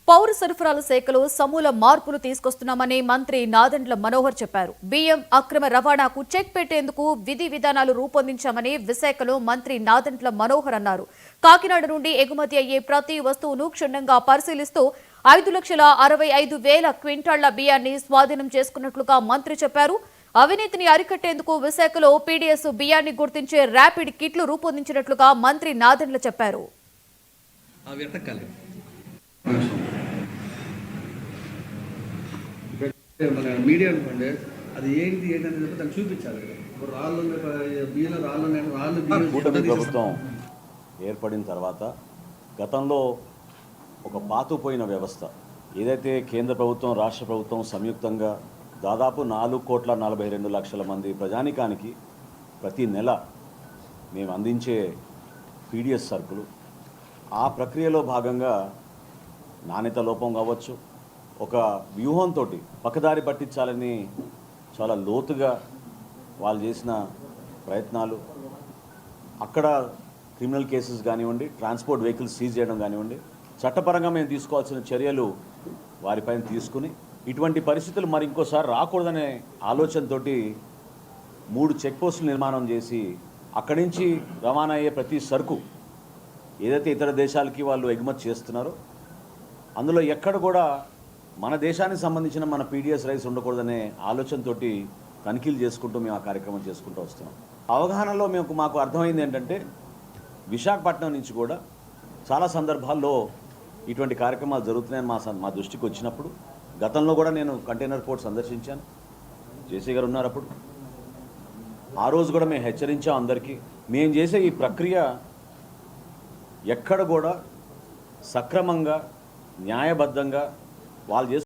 పౌర సరఫరాల శాఖలో సమూల మార్పులు తీసుకొస్తున్నామని మంత్రి నాదెండ్ల మనోహర్ చెప్పారు. బియ్యం అక్రమ రవాణాకు చెక్ పెట్టేందుకు విధి విధానాలు రూపొందించామని విశాఖలో మంత్రి నాదెండ్ల మనోహర్ అన్నారు. కాకినాడ నుండి ఎగుమతి అయ్యే ప్రతి వస్తువును క్షుణ్ణంగా పరిశీలిస్తూ 5,65,000 క్వింటాళ్ల బియ్యాన్ని స్వాధీనం చేసుకున్నట్లుగా మంత్రి చెప్పారు. అవినీతిని అరికట్టేందుకు విశాఖలో పీడీఎస్ బియ్యాన్ని గుర్తించే ర్యాపిడ్ కిట్లు రూపొందించినట్లుగా మంత్రి నాదెండ్ల చెప్పారు. మన మీడియా అనుకోండి, అది ఏంటి ఏంటని చెప్పి దాన్ని చూపించాలి కదా. ఇప్పుడు కూటమి ప్రభుత్వం ఏర్పడిన తర్వాత గతంలో ఒక పాతుపోయిన వ్యవస్థ ఏదైతే కేంద్ర ప్రభుత్వం రాష్ట్ర ప్రభుత్వం సంయుక్తంగా దాదాపు 4,42,00,000 మంది ప్రజానికానికి ప్రతి నెల మేము అందించే పీడిఎస్ సరుకులు, ఆ ప్రక్రియలో భాగంగా నాణ్యత లోపం కావచ్చు, ఒక వ్యూహంతో పక్కదారి పట్టించాలని చాలా లోతుగా వాళ్ళు చేసిన ప్రయత్నాలు, అక్కడ క్రిమినల్ కేసెస్ కానివ్వండి, ట్రాన్స్పోర్ట్ వెహికల్స్ సీజ్ చేయడం కానివ్వండి, చట్టపరంగా మేము తీసుకోవాల్సిన చర్యలు వారిపైన తీసుకుని ఇటువంటి పరిస్థితులు మరి ఇంకోసారి రాకూడదనే ఆలోచనతో 3 చెక్ పోస్టులు నిర్మాణం చేసి అక్కడి నుంచి రవాణా అయ్యే ప్రతి సరుకు ఏదైతే ఇతర దేశాలకి వాళ్ళు ఎగుమతి చేస్తున్నారో అందులో ఎక్కడ కూడా మన దేశానికి సంబంధించిన మన పీడిఎస్ రైస్ ఉండకూడదనే ఆలోచనతో తనిఖీలు చేసుకుంటూ మేము ఆ కార్యక్రమం చేసుకుంటూ వస్తున్నాం. అవగాహనలో మాకు అర్థమైంది ఏంటంటే విశాఖపట్నం నుంచి కూడా చాలా సందర్భాల్లో ఇటువంటి కార్యక్రమాలు జరుగుతున్నాయని మా దృష్టికి వచ్చినప్పుడు, గతంలో కూడా నేను కంటైనర్ పోర్ట్ సందర్శించాను, జేసీ గారు ఉన్నారు అప్పుడు. ఆ రోజు కూడా మేము హెచ్చరించాం అందరికీ, మేము చేసే ఈ ప్రక్రియ ఎక్కడ కూడా సక్రమంగా న్యాయబద్ధంగా వాళ్ళు